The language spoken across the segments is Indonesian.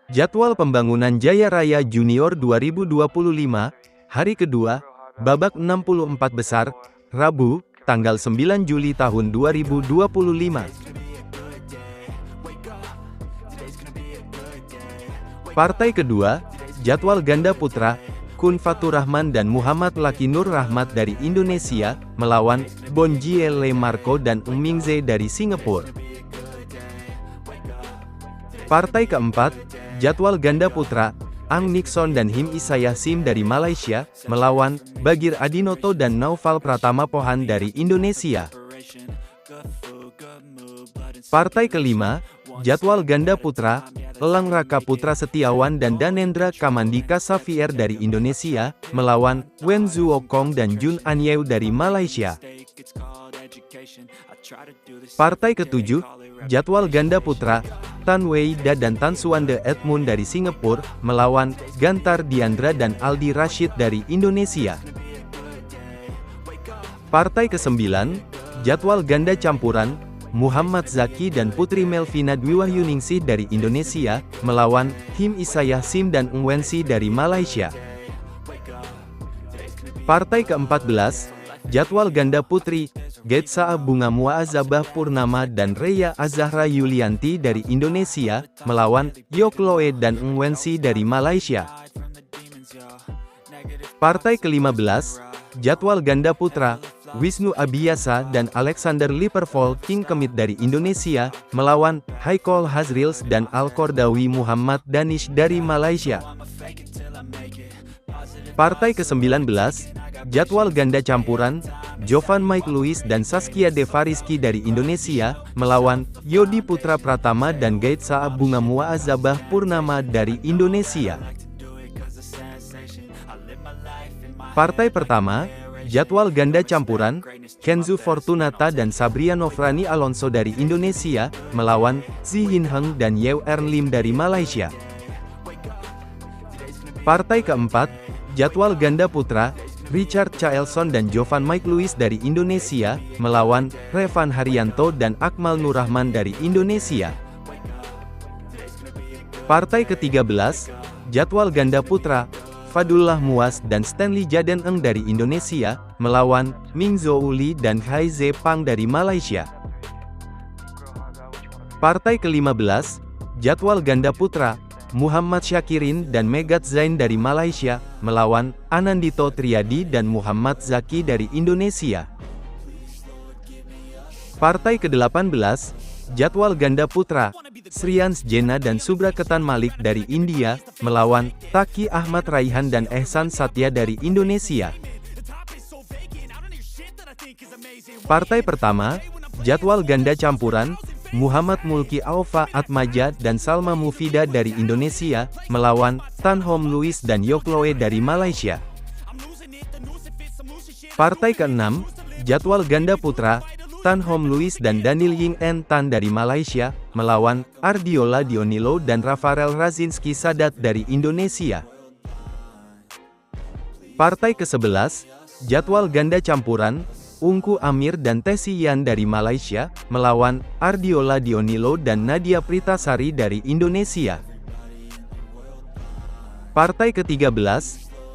Jadwal pembangunan Jaya Raya Junior 2025, hari kedua, babak 64 besar, Rabu, tanggal 9 Juli tahun 2025. Partai kedua, jadwal ganda putra, Kun Fatur Rahman dan Muhammad Laki Nur Rahmat dari Indonesia, melawan Bonjie Le Marco dan Ng Mingze dari Singapura. Partai keempat, jadwal ganda putra, Ang Nixon dan Him Isayah Sim dari Malaysia, melawan Bagir Adinoto dan Naufal Pratama Pohan dari Indonesia. Partai kelima, jadwal ganda putra, Elang Raka Putra Setiawan dan Danendra Kamandika Xavier dari Indonesia, melawan Wen Zuo Kong dan Jun Anyeu dari Malaysia. Partai ketujuh, jadwal ganda putra, Tan Wei Da dan Tan Suwande Edmund dari Singapura, melawan Gantar Diandra dan Aldi Rashid dari Indonesia. Partai kesembilan, jadwal ganda campuran, Muhammad Zaki dan Putri Melvina Dwi Wahyuningsih dari Indonesia, melawan Him Isayah Sim dan Ng Wensi dari Malaysia. Partai ke-14, jadwal ganda putri, Getsa Bunga Muazzabah Purnama dan Reya Azahra Yulianti dari Indonesia, melawan Yok Loe dan Ng Wensi dari Malaysia. Partai ke-15, jadwal ganda putra, Wisnu Abiyasa dan Alexander Liverpool King Kemit dari Indonesia, melawan Haikal Hazrils dan Al-Kordawi Muhammad Danish dari Malaysia. Partai ke-19, jadwal ganda campuran, Jovan Mike Lewis dan Saskia Devariski dari Indonesia, melawan Yodi Putra Pratama dan Gaitsa Bunga Muazzabah Purnama dari Indonesia. Partai pertama, jadwal ganda campuran, Kenzo Fortunata dan Sabria Nofrani Alonso dari Indonesia, melawan Zihin Heng dan Yew Ern Lim dari Malaysia. Partai keempat, jadwal ganda putra, Richard Chaelson dan Jovan Mike Lewis dari Indonesia, melawan Revan Haryanto dan Akmal Nurrahman dari Indonesia. Partai ke-13, jadwal ganda putra, Fadullah Muas dan Stanley Jaden Eng dari Indonesia, melawan Ming Zhou Li dan Hai Ze Pang dari Malaysia. Partai ke-15, jadwal ganda putra, Muhammad Syakirin dan Megat Zain dari Malaysia, melawan Anandito Triadi dan Muhammad Zaki dari Indonesia. Partai ke-18, jadwal ganda putra, Srians Jena dan Subra Ketan Malik dari India, melawan Taki Ahmad Raihan dan Ehsan Satya dari Indonesia. Partai pertama, jadwal ganda campuran, Muhammad Mulki Aufa Atmaja dan Salma Mufida dari Indonesia, melawan Tan Hom Louis dan Yok Loe dari Malaysia. Partai ke-6, jadwal ganda putra, Tan Hom Louis dan Daniel Ying En Tan dari Malaysia, melawan Ardiola Dionilo dan Rafael Razinski Sadat dari Indonesia. Partai ke-11, jadwal ganda campuran, Ungku Amir dan Tesi Yan dari Malaysia, melawan Ardiola Dionilo dan Nadia Pritasari dari Indonesia. Partai ke-13,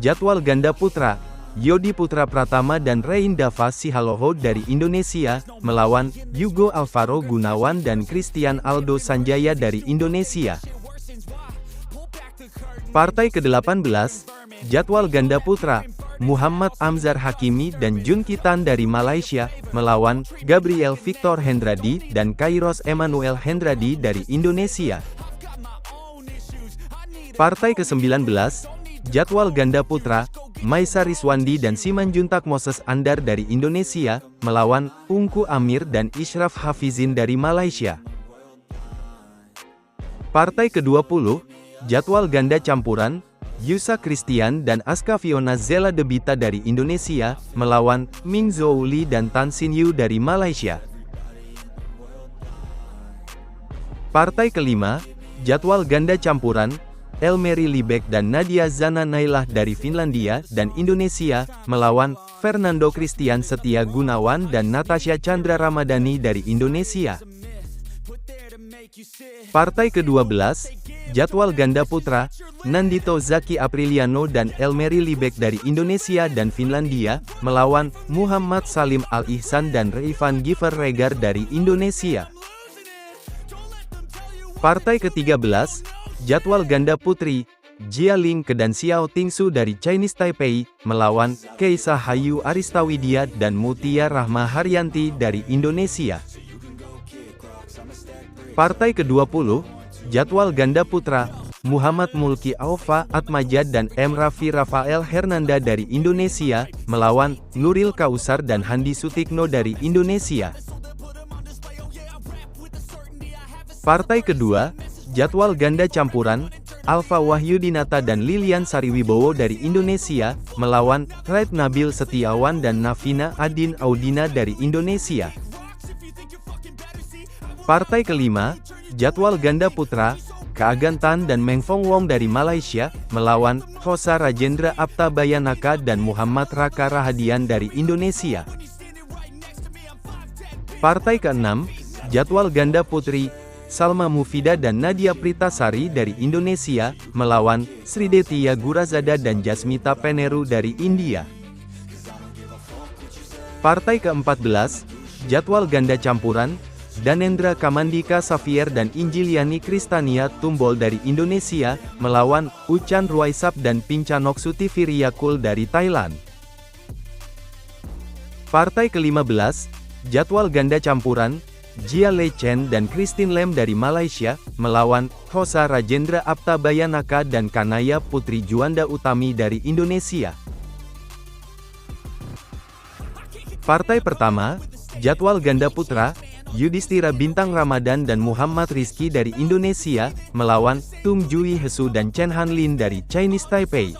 jadwal ganda putra, Yodi Putra Pratama dan Rein Dava Sihaloho dari Indonesia, melawan Yugo Alvaro Gunawan dan Christian Aldo Sanjaya dari Indonesia. Partai ke-18, jadwal ganda putra, Muhammad Amzar Hakimi dan Jun Kitan dari Malaysia, melawan Gabriel Victor Hendradi dan Kairos Emmanuel Hendradi dari Indonesia. Partai ke-19, jadwal ganda putra, Maisa Riswandi dan Simanjuntak Moses Andar dari Indonesia, melawan Ungku Amir dan Ishraf Hafizin dari Malaysia. Partai ke-20, jadwal ganda campuran, Yusa Christian dan Aska Fiona Zela Debita dari Indonesia, melawan Ming Zhou Li dan Tan Sin Yu dari Malaysia. Partai kelima, jadwal ganda campuran, Elmeri Libek dan Nadia Zana Nailah dari Finlandia dan Indonesia, melawan Fernando Christian Setia Gunawan dan Natasha Chandra Ramadhani dari Indonesia. Partai ke-12, jadwal ganda putra, Nandito Zaki Apriliano dan Elmery Libek dari Indonesia dan Finlandia, melawan Muhammad Salim Al-Ihsan dan Reifan Giver Regar dari Indonesia. Partai ke-13, jadwal ganda putri, Jia Ling Ke dan Xiao Tingsu dari Chinese Taipei, melawan Keisa Hayu Aristawidia dan Mutia Rahma Haryanti dari Indonesia. Partai ke-20, jadwal ganda putra, Muhammad Mulki Aufa Atmajad dan M. Raffi Rafael Hernanda dari Indonesia, melawan Nuril Kausar dan Handi Sutikno dari Indonesia. Partai kedua, jadwal ganda campuran, Alfa Wahyudinata dan Lilian Sariwibowo dari Indonesia, melawan Raid Nabil Setiawan dan Navina Adin Audina dari Indonesia. Partai kelima, jadwal ganda putra, Kaagan Tan dan Meng Fong Wong dari Malaysia, melawan Hosa Rajendra Apta Bayanaka dan Muhammad Raka Rahadian dari Indonesia. Partai keenam, jadwal ganda putri, Salma Mufidah dan Nadia Pritasari dari Indonesia, melawan Sridetia Gurazada dan Jasmita Peneru dari India. Partai ke-14, jadwal ganda campuran, Danendra Kamandika Xavier dan Injiliani Kristania Tumbol dari Indonesia, melawan Uchan Ruaisap dan Pincanok Sutiviriakul dari Thailand. Partai ke-15, jadwal ganda campuran, Jia Lei Chen dan Christine Lam dari Malaysia, melawan Hosa Rajendra Apta Bayanaka dan Kanaya Putri Juanda Utami dari Indonesia. Partai pertama, jadwal ganda putra, Yudhistira Bintang Ramadan dan Muhammad Rizky dari Indonesia, melawan Tung Jui Hesu dan Chen Hanlin dari Chinese Taipei.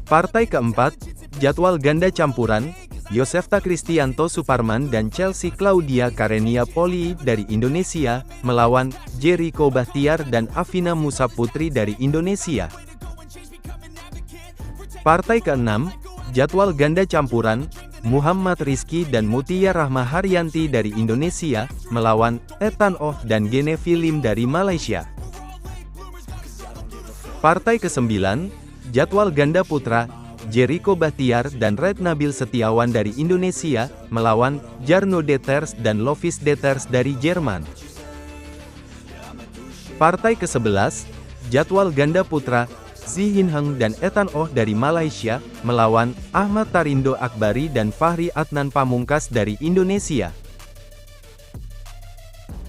Partai keempat, jadwal ganda campuran, Yosefta Kristianto Suparman dan Chelsea Claudia Karenia Poli dari Indonesia, melawan Jericho Bahtiar dan Afina Musa Putri dari Indonesia. Partai keenam, jadwal ganda campuran, Muhammad Rizky dan Mutia Rahma Haryanti dari Indonesia, melawan Ethan Oh dan Genevi Lim dari Malaysia. Partai ke-9, jadwal ganda putra, Jericho Bahtiar dan Raid Nabil Setiawan dari Indonesia, melawan Jarno Deters dan Lovis Deters dari Jerman. Partai ke-11, jadwal ganda putra, Zihin Heng dan Ethan Oh dari Malaysia, melawan Ahmad Tarindo Akbari dan Fahri Adnan Pamungkas dari Indonesia.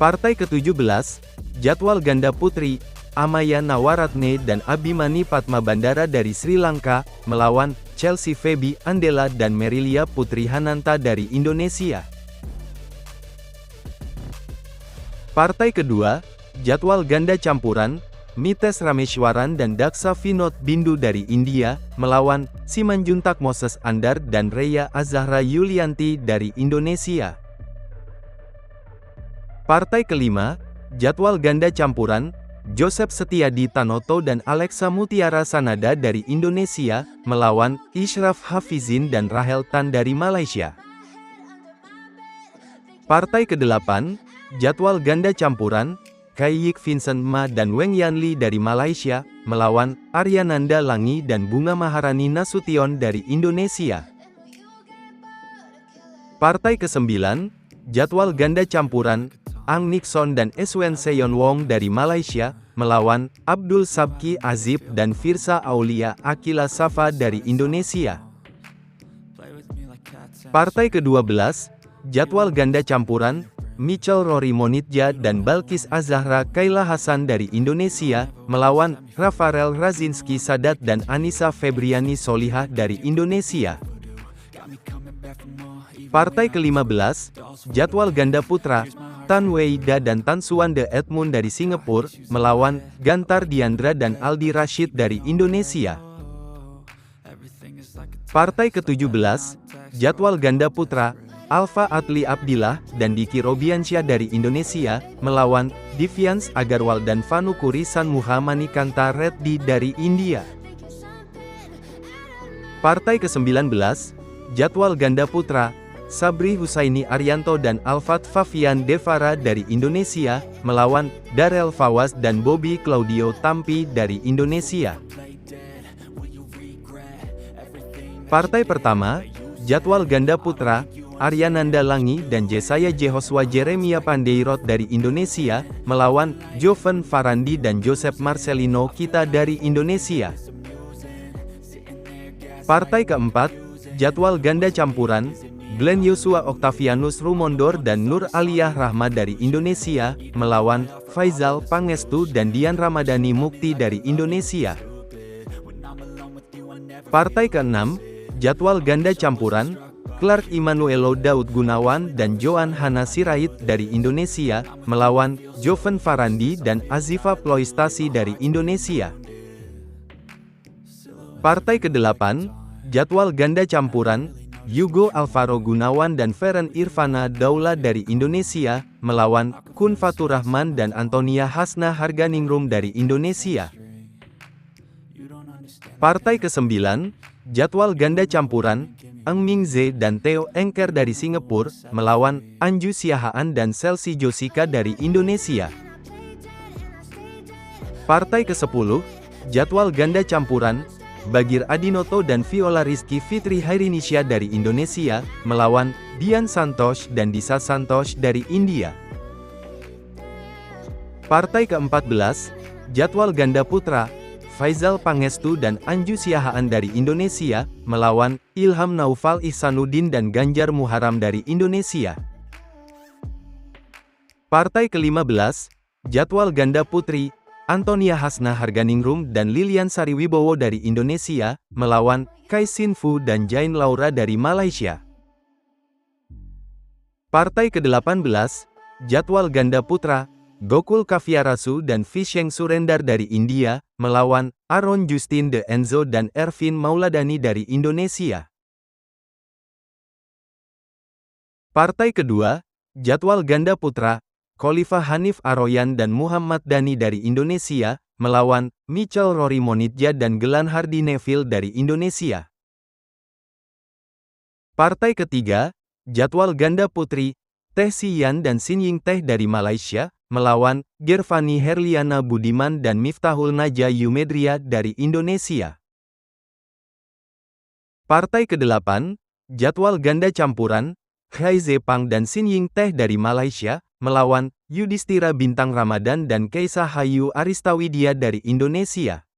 Partai ke-17, jadwal ganda putri, Amaya Nawaratne dan Abimani Padma Bandara dari Sri Lanka, melawan Chelsea Feby Andela dan Merilia Putri Hananta dari Indonesia. Partai kedua, jadwal ganda campuran, Mites Rameshwaran dan Daksa Vinod Bindu dari India, melawan Simanjuntak Moses Andar dan Reya Azahra Yulianti dari Indonesia. Partai kelima, jadwal ganda campuran, Joseph Setiadi Tanoto dan Alexa Mutiara Sanada dari Indonesia, melawan Ishraf Hafizin dan Rahel Tan dari Malaysia. Partai ke-8, jadwal ganda campuran, Kaiyik Vincent Ma dan Weng Yanli dari Malaysia, melawan Aryananda Langi dan Bunga Maharani Nasution dari Indonesia. Partai ke-9, jadwal ganda campuran, Ang Nixon dan Eswen Seyon Wong dari Malaysia, melawan Abdul Sabki Azib dan Firsa Aulia Akila Safa dari Indonesia. Partai ke-12, jadwal ganda campuran, Mitchell Rory Monitja dan Balkis Azahra Kaila Hasan dari Indonesia, melawan Rafael Razinski Sadat dan Anissa Febriani Solihah dari Indonesia. Partai ke-15, jadwal ganda putra, Tan Weida dan Tan Suwande Edmund dari Singapura, melawan Gantar Diandra dan Aldi Rashid dari Indonesia. Partai ke-17, jadwal ganda putra, Alfa Adli Abdillah dan Diki Robiansyah dari Indonesia, melawan Divyans Agarwal dan Vanukuri Sanmuha Manikanta Reddy dari India. Partai ke-19, jadwal ganda putra, Sabri Husaini Arianto dan Alfat Fafian Devara dari Indonesia, melawan Darel Fawaz dan Bobby Claudio Tampi dari Indonesia. Partai pertama, jadwal ganda putra, Aryananda Langi dan Jesaya Jehoshua Jeremia Pandeirot dari Indonesia, melawan Jovan Farandi dan Joseph Marcelino Kita dari Indonesia. Partai keempat, jadwal ganda campuran, Glenn Joshua Octavianus Rumondor dan Nur Aliyah Rahma dari Indonesia, melawan Faizal Pangestu dan Dian Ramadhani Mukti dari Indonesia. Partai keenam, jadwal ganda campuran, Clark Immanuelo Daud Gunawan dan Joan Hana Sirait dari Indonesia, melawan Jovan Farandi dan Azifa Ploistasi dari Indonesia. Partai kedelapan, jadwal ganda campuran, Yugo Alvaro Gunawan dan Feren Irvana Daula dari Indonesia, melawan Kun Fatur Rahman dan Antonia Hasna Harganingrum dari Indonesia. Partai ke-9, jadwal ganda campuran, Eng Mingze dan Theo Engker dari Singapura, melawan Anju Siahaan dan Chelsea Josika dari Indonesia. Partai ke-10, jadwal ganda campuran, Bagir Adinoto dan Viola Rizky Fitri Hairinisha dari Indonesia, melawan Dian Santosh dan Disa Santosh dari India. Partai ke-14, jadwal ganda putra, Faizal Pangestu dan Anju Siahaan dari Indonesia, melawan Ilham Naufal Ihsanuddin dan Ganjar Muharram dari Indonesia. Partai ke-15, jadwal ganda putri, Antonia Hasna Harganingrum dan Lilian Sariwibowo dari Indonesia, melawan Kai Sin Fu dan Jain Laura dari Malaysia. Partai ke-18, jadwal ganda putra, Gokul Kaviarasu dan Visheng Surendar dari India, melawan Aaron Justin De Enzo dan Ervin Mauladani dari Indonesia. Partai kedua, jadwal ganda putra, Khalifah Hanif Aroyan dan Muhammad Dhani dari Indonesia, melawan Michel Rory Monidja dan Gelan Hardy Neville dari Indonesia. Partai ketiga, jadwal ganda putri, Teh Siyan dan Sin Ying Teh dari Malaysia, melawan Gervani Herliana Budiman dan Miftahul Naja Yumedria dari Indonesia. Partai ke-8, jadwal ganda campuran, Khai Zepang dan Sin Ying Teh dari Malaysia, melawan Yudhistira Bintang Ramadan dan Keisa Hayu Aristawidia dari Indonesia.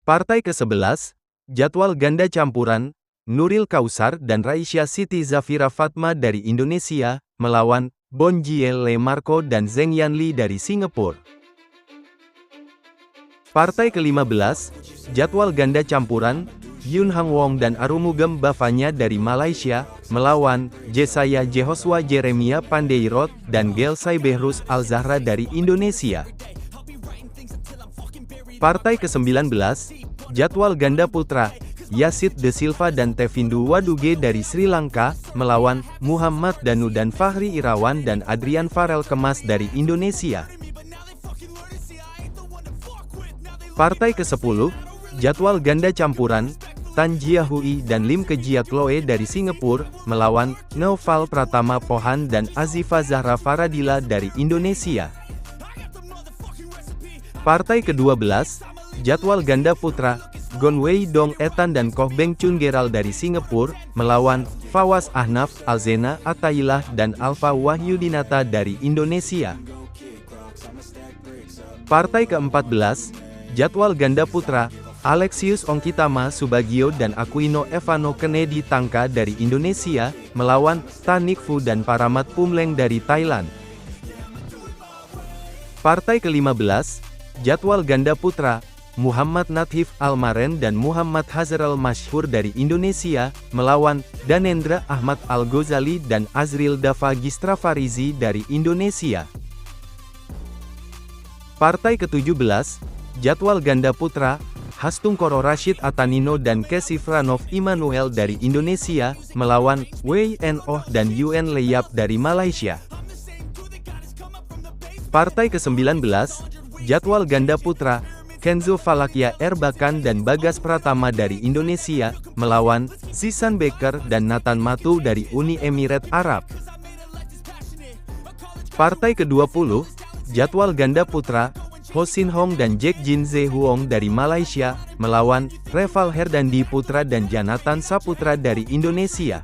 Partai ke-11, jadwal ganda campuran, Nuril Kausar dan Raisya Siti Zafira Fatma dari Indonesia, melawan Bonjie Le Marco dan Zheng Yanli dari Singapura. Partai ke-15, jadwal ganda campuran, Yun Hang Wong dan Arumugam Bavanya dari Malaysia, melawan Jesaya Jehoshua Jeremia Pandeirot dan Gelsai Behrus Al-Zahra dari Indonesia. Partai ke-19, jadwal ganda putra, Yasid De Silva dan Tevindu Waduge dari Sri Lanka, melawan Muhammad Danu dan Fahri Irawan dan Adrian Farel Kemas dari Indonesia. Partai ke-10, jadwal ganda campuran, Tan Jia Hui dan Lim Kejia Chloe dari Singapura, melawan Naufal Pratama Pohan dan Azifa Zahra Faradila dari Indonesia. Partai ke-12, jadwal ganda putra, Gon Wei Dong Etan dan Koh Beng Chun Geral dari Singapura, melawan Fawaz Ahnaf, Alzena Atailah dan Alfa Wahyudinata dari Indonesia. Partai ke-14, jadwal ganda putra, Alexius Ongkitama Subagio dan Aquino Evano Kennedy Tangka dari Indonesia, melawan Tanik Fu dan Paramat Pumleng dari Thailand. Partai ke-15, jadwal ganda putra, Muhammad Nathif Almaren dan Muhammad Hazral Mashhur dari Indonesia, melawan Danendra Ahmad Al-Ghazali dan Azril Dava Gistra Farizi dari Indonesia. Partai ke-17, jadwal ganda putra, Hastungkoro Rashid Atanino dan Kesifranov Immanuel dari Indonesia, melawan Wei En Oh dan Yuen Leyap dari Malaysia. Partai ke-19, jadwal ganda putra, Kenzo Falakya Erbakan dan Bagas Pratama dari Indonesia, melawan Zisan Becker dan Nathan Matu dari Uni Emirat Arab. Partai ke-20, jadwal ganda putra, Ho Sin Hong dan Jack Jin Ze Huong dari Malaysia, melawan Reval Herdandi Putra dan Janatan Saputra dari Indonesia.